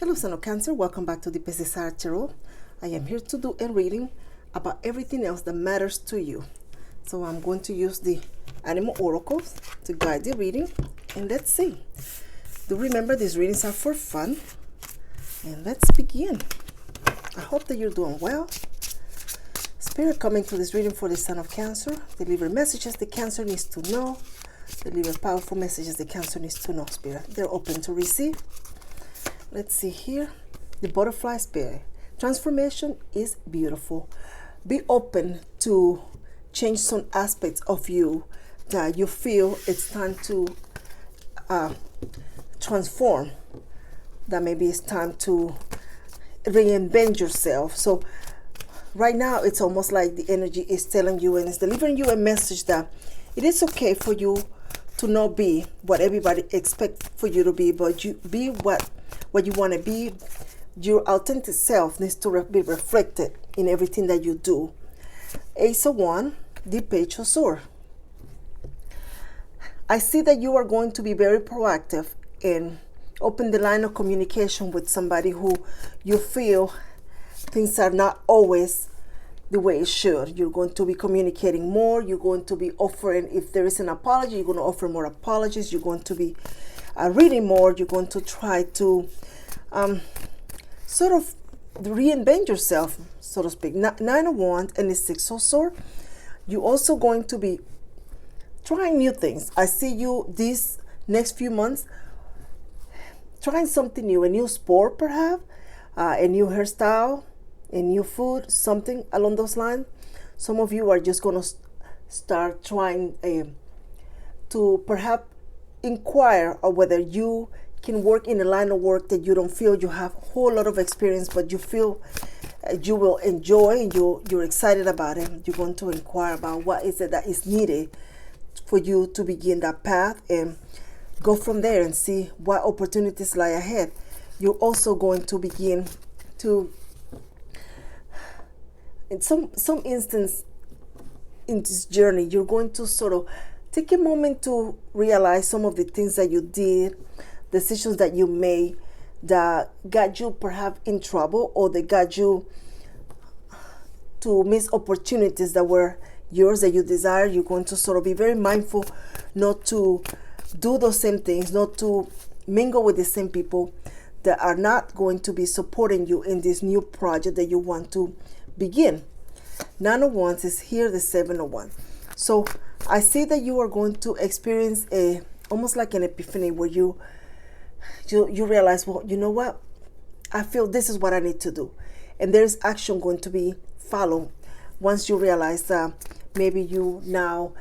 Hello, Son of Cancer. Welcome back to the Desire Tarot. I am here to do a reading about everything else that matters to you. So I'm going to use the animal oracles to guide the reading. And let's see. Do remember these readings are for fun. And let's begin. I hope that you're doing well. Spirit coming to this reading for the Son of Cancer. Deliver messages the Cancer needs to know. Deliver powerful messages the Cancer needs to know, Spirit. They're open to receive. Let's see here. The butterfly spirit. Transformation is beautiful. Be open to change some aspects of you that you feel it's time to transform. That maybe it's time to reinvent yourself. So right now it's almost like the energy is telling you and it's delivering you a message that it is okay for you to not be what everybody expects for you to be, but you be what you want to be. Your authentic self needs to be reflected in everything that you do. Ace of Wands, the Page of Swords. I see that you are going to be very proactive and open the line of communication with somebody who you feel things are not always the way it should. You're going to be communicating more. You're going to be offering, if there is an apology, you're going to offer more apologies. You're going to be reading more. You're going to try to sort of reinvent yourself, so to speak. Nine of Wands and the Six of Swords. You're also going to be trying new things. I see you these next few months trying something new, a new sport perhaps, a new hairstyle, a new food, something along those lines. Some of you are just going to start trying to perhaps inquire of whether you can work in a line of work that you don't feel you have a whole lot of experience, but you feel you will enjoy and you're excited about it. You're going to inquire about what is it that is needed for you to begin that path and go from there and see what opportunities lie ahead. You're also going to begin to, in some instance in this journey, you're going to sort of take a moment to realize some of the things that you did, decisions that you made that got you perhaps in trouble, or they got you to miss opportunities that were yours, that you desire. You're going to sort of be very mindful not to do those same things, not to mingle with the same people that are not going to be supporting you in this new project that you want to begin. Nine of Wands is here, the Seven of Wands. So I see that you are going to experience almost like an epiphany where you realize, well, you know what? I feel this is what I need to do. And there's action going to be followed once you realize that maybe you now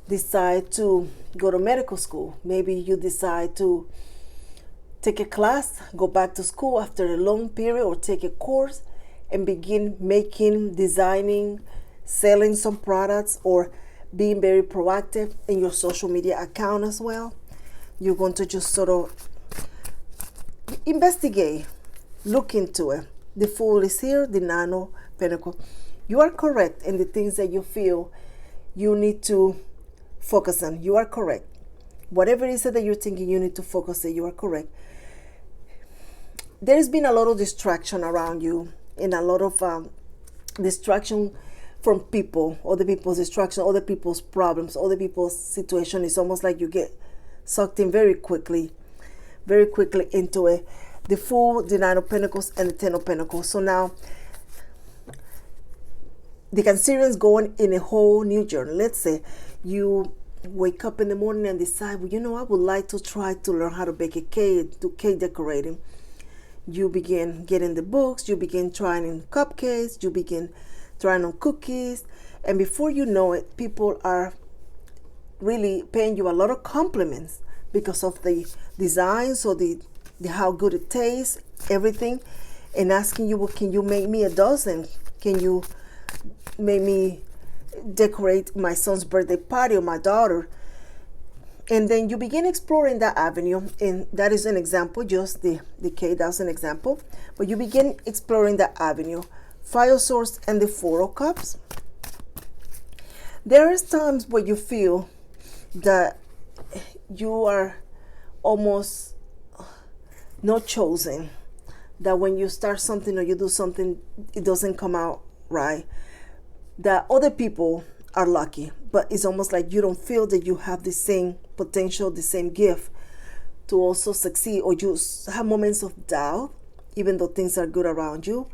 decide to go to medical school. Maybe you decide to take a class, go back to school after a long period, or take a course and begin making, designing, selling some products, or being very proactive in your social media account as well. You're going to just sort of investigate, look into it. The Fool is here, the Nine of Pentacles. You are correct in the things that you feel you need to focus on. You are correct. Whatever it is that you're thinking you need to focus on, you are correct. There's been a lot of distraction around you, and a lot of distraction from people, other people's distraction, other people's problems, other people's situation. It's almost like you get sucked in very quickly into it. The Fool, the Nine of Pentacles, and the Ten of Pentacles. So now the Cancerians going in a whole new journey. Let's say you wake up in the morning and decide, well, you know, I would like to try to learn how to bake a cake, do cake decorating. You begin getting the books, you begin trying in cupcakes, you begin trying on cookies, and before you know it, people are really paying you a lot of compliments because of the designs or the how good it tastes, everything, and asking you, well, can you make me a dozen? Can you make me decorate my son's birthday party or my daughter? And then you begin exploring that avenue, and that is an example, just the cake, that's an example. But you begin exploring that avenue. Five of Swords and the Four of Cups. There is times where you feel that you are almost not chosen, that when you start something or you do something, it doesn't come out right. That other people are lucky, but it's almost like you don't feel that you have the same potential, the same gift to also succeed, or you have moments of doubt, even though things are good around you.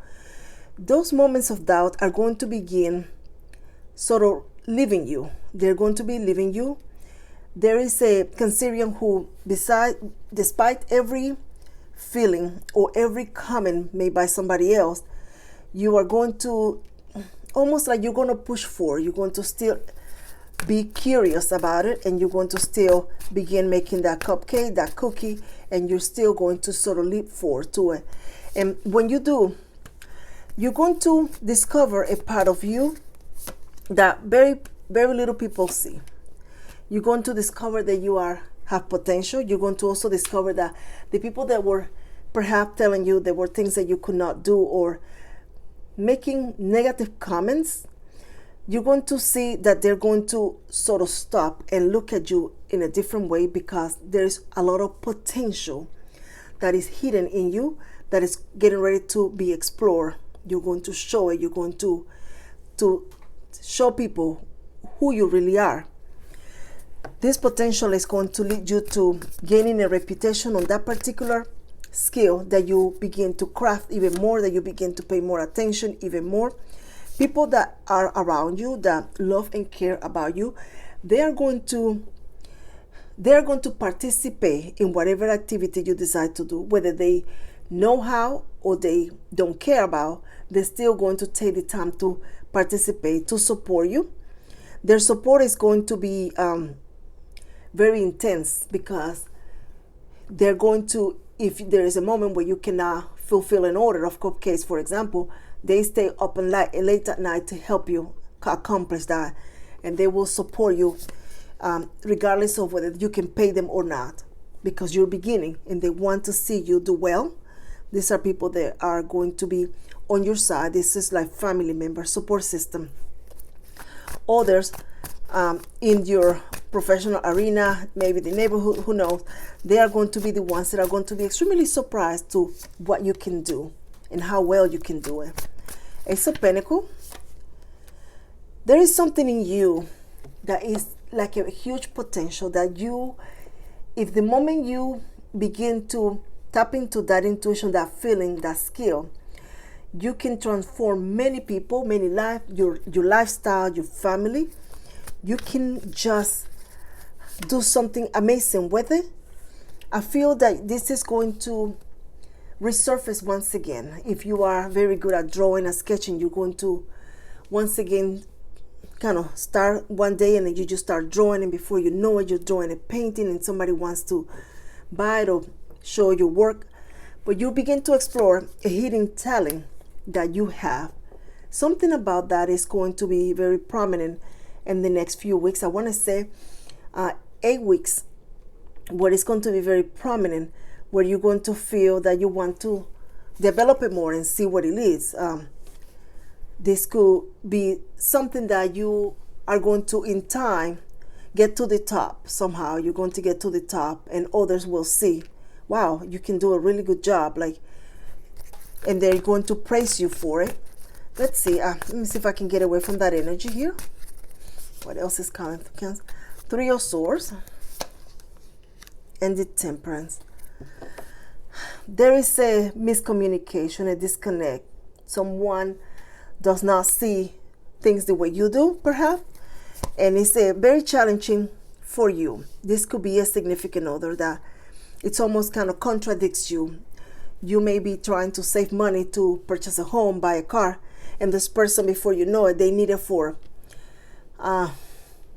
Those moments of doubt are going to begin sort of leaving you. They're going to be leaving you. There is a Cancerian who, despite every feeling or every comment made by somebody else, you are going to, almost like you're going to push forward. You're going to still be curious about it, and you're going to still begin making that cupcake, that cookie, and you're still going to sort of leap forward to it. And when you do, you're going to discover a part of you that very, very little people see. You're going to discover that you have potential. You're going to also discover that the people that were perhaps telling you there were things that you could not do or making negative comments, you're going to see that they're going to sort of stop and look at you in a different way, because there's a lot of potential that is hidden in you that is getting ready to be explored. You're going to show it. You're going to show people who you really are. This potential is going to lead you to gaining a reputation on that particular skill that you begin to craft even more, that you begin to pay more attention even more. People that are around you, that love and care about you, they are going to participate in whatever activity you decide to do, whether they know how or they don't care about. They're still going to take the time to participate, to support you. Their support is going to be very intense, because they're going to, if there is a moment where you cannot fulfill an order of cupcakes, for example, they stay up and late at night to help you accomplish that, and they will support you regardless of whether you can pay them or not, because you're beginning and they want to see you do well. These are people that are going to be on your side. This is like family member support system. Others in your professional arena, maybe the neighborhood, who knows, they are going to be the ones that are going to be extremely surprised to what you can do and how well you can do it. Ace of Pentacles. There is something in you that is like a huge potential that you, if the moment you begin to tap into that intuition, that feeling, that skill, you can transform many people, many lives, your lifestyle, your family. You can just do something amazing with it. I feel that this is going to resurface once again. If you are very good at drawing and sketching, you're going to once again kind of start one day and then you just start drawing, and before you know it, you're drawing a painting and somebody wants to buy it or show your work. But you begin to explore a hidden talent that you have. Something about that is going to be very prominent in the next few weeks. I want to say 8 weeks, where it's going to be very prominent, where you're going to feel that you want to develop it more and see what it is. This could be something that you are going to, in time, get to the top somehow. You're going to get to the top, and others will see, wow, you can do a really good job, and they're going to praise you for it. Let's see. Let me see if I can get away from that energy here. What else is coming? Three of Swords and the Temperance. There is a miscommunication, a disconnect. Someone does not see things the way you do, perhaps, and it's very challenging for you. This could be a significant other that it's almost kind of contradicts you. You may be trying to save money to purchase a home, buy a car, and this person, before you know it, they need it for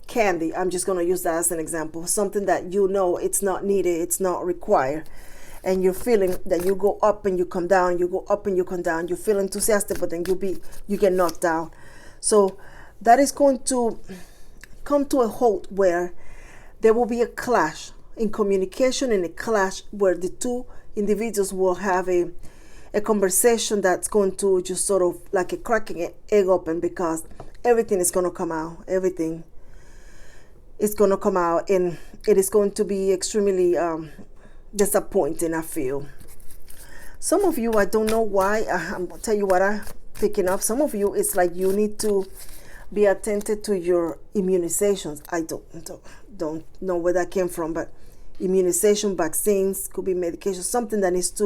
candy. I'm just going to use that as an example. Something that you know it's not needed, it's not required. And you're feeling that you go up and you come down, you go up and you come down. You feel enthusiastic, but then you get knocked down. So that is going to come to a halt where there will be a clash in communication, and a clash where the two individuals will have a conversation that's going to just sort of like a cracking an egg open, because everything is going to come out. Everything is going to come out, and it is going to be extremely disappointing, I feel. Some of you, I don't know why, I'm going to tell you what I'm picking up. Some of you, it's like you need to be attentive to your immunizations. I don't know where that came from, but immunization, vaccines, could be medication, something that needs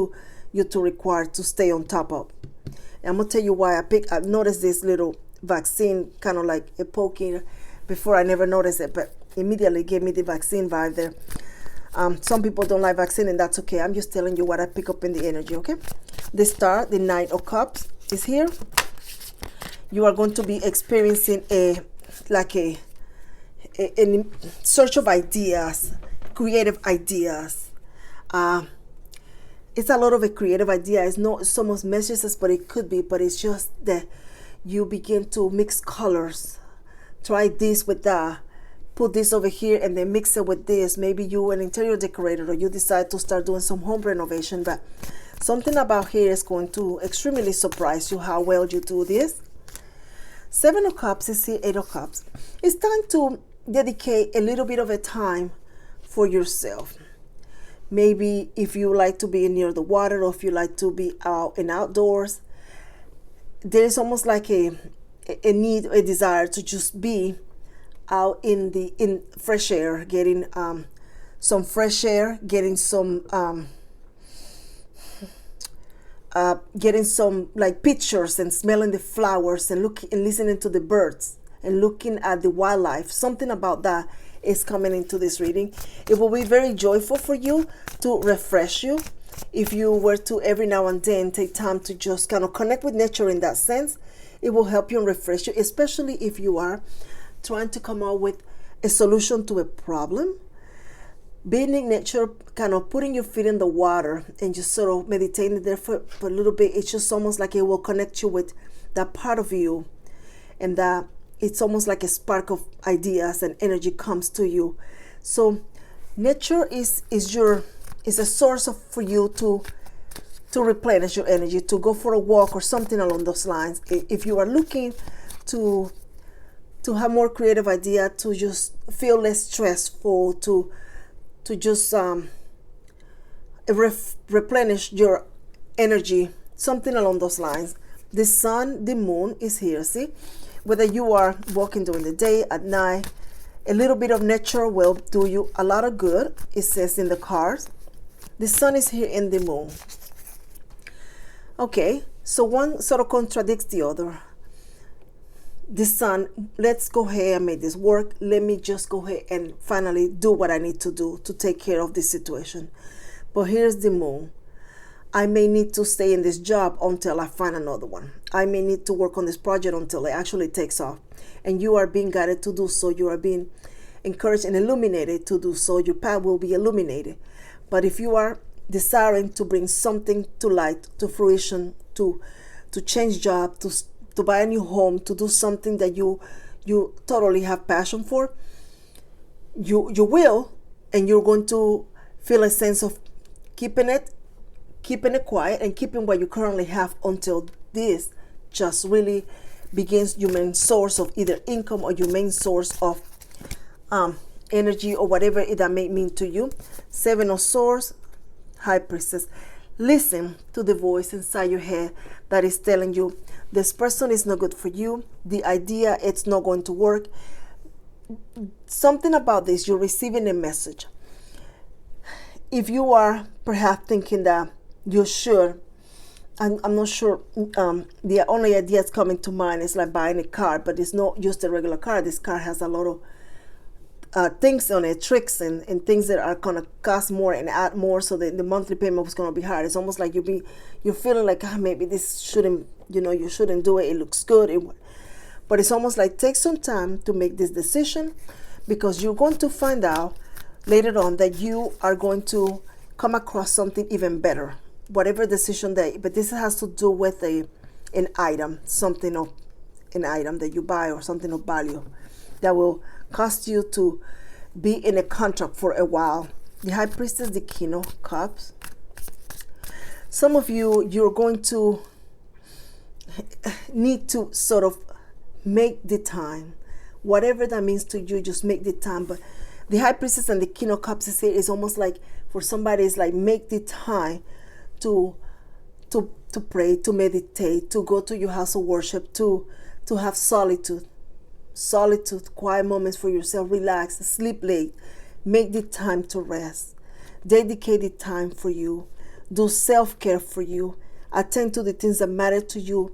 you to require to stay on top of. And I'm going to tell you why I noticed this little vaccine, kind of like a poking. Before I never noticed it, but immediately gave me the vaccine vibe there. Some people don't like vaccine, and that's okay. I'm just telling you what I pick up in the energy, okay? The star, the Knight of Cups, is here. You are going to be experiencing a search of ideas, creative ideas. It's a lot of a creative idea. It's not so much messages, but it could be. But it's just that you begin to mix colors. Try this with that. Put this over here and then mix it with this. Maybe you an interior decorator, or you decide to start doing some home renovation, but something about here is going to extremely surprise you how well you do this. 7 of Cups is here, 8 of Cups. It's time to dedicate a little bit of a time for yourself. Maybe if you like to be near the water, or if you like to be out and outdoors, there's almost like a need, a desire to just be out in fresh air, getting some fresh air, getting some like pictures and smelling the flowers and looking and listening to the birds and looking at the wildlife. Something about that is coming into this reading. It will be very joyful for you, to refresh you. If you were to every now and then take time to just kind of connect with nature in that sense, it will help you and refresh you, especially if you are trying to come up with a solution to a problem. Being in nature, kind of putting your feet in the water and just sort of meditating there for a little bit, it's just almost like it will connect you with that part of you, and that it's almost like a spark of ideas and energy comes to you. So nature is a source for you to replenish your energy, to go for a walk or something along those lines. If you are looking to have more creative idea, to just feel less stressful, to just replenish your energy, something along those lines. The sun, the moon is here, see? Whether you are walking during the day, at night, a little bit of nature will do you a lot of good, it says in the cards. The sun is here in the moon. Okay, so one sort of contradicts the other. The sun, let's go ahead and make this work. Let me just go ahead and finally do what I need to do to take care of this situation. But here's the moon. I may need to stay in this job until I find another one. I may need to work on this project until it actually takes off. And you are being guided to do so. You are being encouraged and illuminated to do so. Your path will be illuminated. But if you are desiring to bring something to light, to fruition, to change job, to buy a new home, to do something that you totally have passion for, you will, and you're going to feel a sense of keeping it quiet and keeping what you currently have until this just really begins your main source of either income or your main source of energy, or whatever that may mean to you. 7 of Swords, High Priestess. Listen to the voice inside your head that is telling you this person is not good for you. The idea, it's not going to work. Something about this, you're receiving a message. If you are perhaps thinking that you should, I'm not sure, the only idea that's coming to mind is like buying a car, but it's not just a regular car. This car has a lot of things on it, tricks and things that are going to cost more and add more, so that the monthly payment was going to be higher. It's almost like you're feeling like, maybe this shouldn't, you shouldn't do it. It looks good. But it's almost like take some time to make this decision, because you're going to find out later on that you are going to come across something even better, whatever decision but this has to do with an item, an item that you buy, or something of value that will cost you to be in a contract for a while. The High Priestess, the King of Cups. Some of you're going to need to sort of make the time, whatever that means to you. Just make the time. But the High Priestess and the King of Cups is almost like, for somebody, it's like make the time to to pray, to meditate, to go to your house of worship, to have solitude, quiet moments for yourself, relax, sleep late, make the time to rest, dedicate the time for you, do self-care for you, attend to the things that matter to you,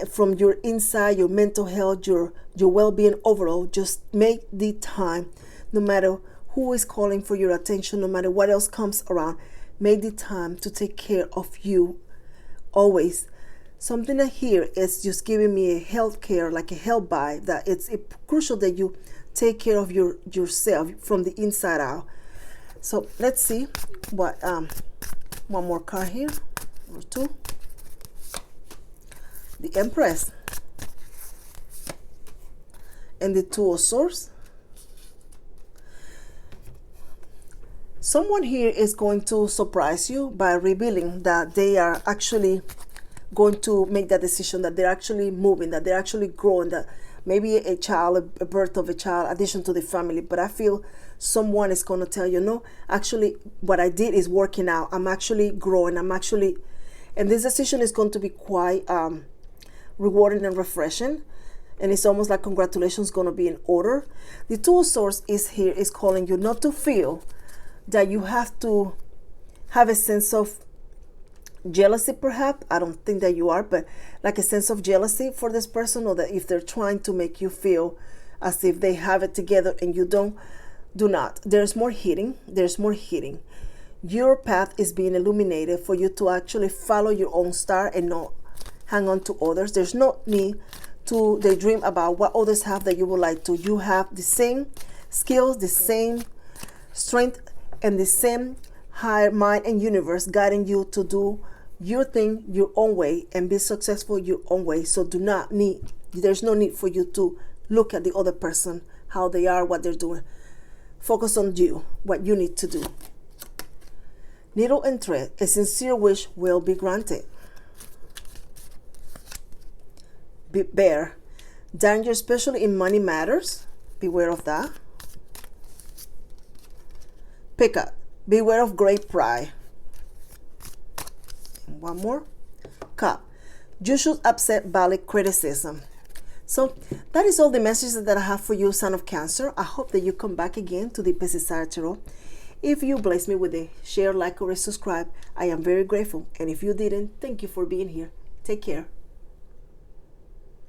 from your inside, your mental health, your well-being overall. Just make the time, no matter who is calling for your attention, no matter what else comes around. Make the time to take care of you always. Something that here is just giving me a health care, like a health vibe, that it's crucial that you take care of yourself from the inside out. So let's see what one more card here, or two. The Empress and the Two of Swords. Someone here is going to surprise you by revealing that they are actually going to make that decision, that they're actually moving, that they're actually growing, that maybe a child, a birth of a child, addition to the family. But I feel someone is going to tell you, no, actually what I did is working out. I'm actually growing. And this decision is going to be quite rewarding and refreshing. And it's almost like congratulations going to be in order. The Two of Swords is calling you not to feel that you have to have a sense of jealousy, perhaps. I don't think that you are, but like a sense of jealousy for this person, or that if they're trying to make you feel as if they have it together and you don't, do not. There's more healing. Your path is being illuminated for you to actually follow your own star and not hang on to others. There's no need to daydream about what others have that you would like to. You have the same skills, the same strength, and the same higher mind and universe guiding you to do your thing your own way and be successful your own way. So there's no need for you to look at the other person, how they are, what they're doing. Focus on you, what you need to do. Needle and thread, a sincere wish will be granted. Bear, danger, especially in money matters. Beware of that. Pickup, beware of great pride. One more. Cup, you should accept valid criticism. So that is all the messages that I have for you, Son of Cancer. I hope that you come back again to the Pesisar Tarot. If you bless me with a share, like, or a subscribe, I am very grateful. And if you didn't, thank you for being here. Take care.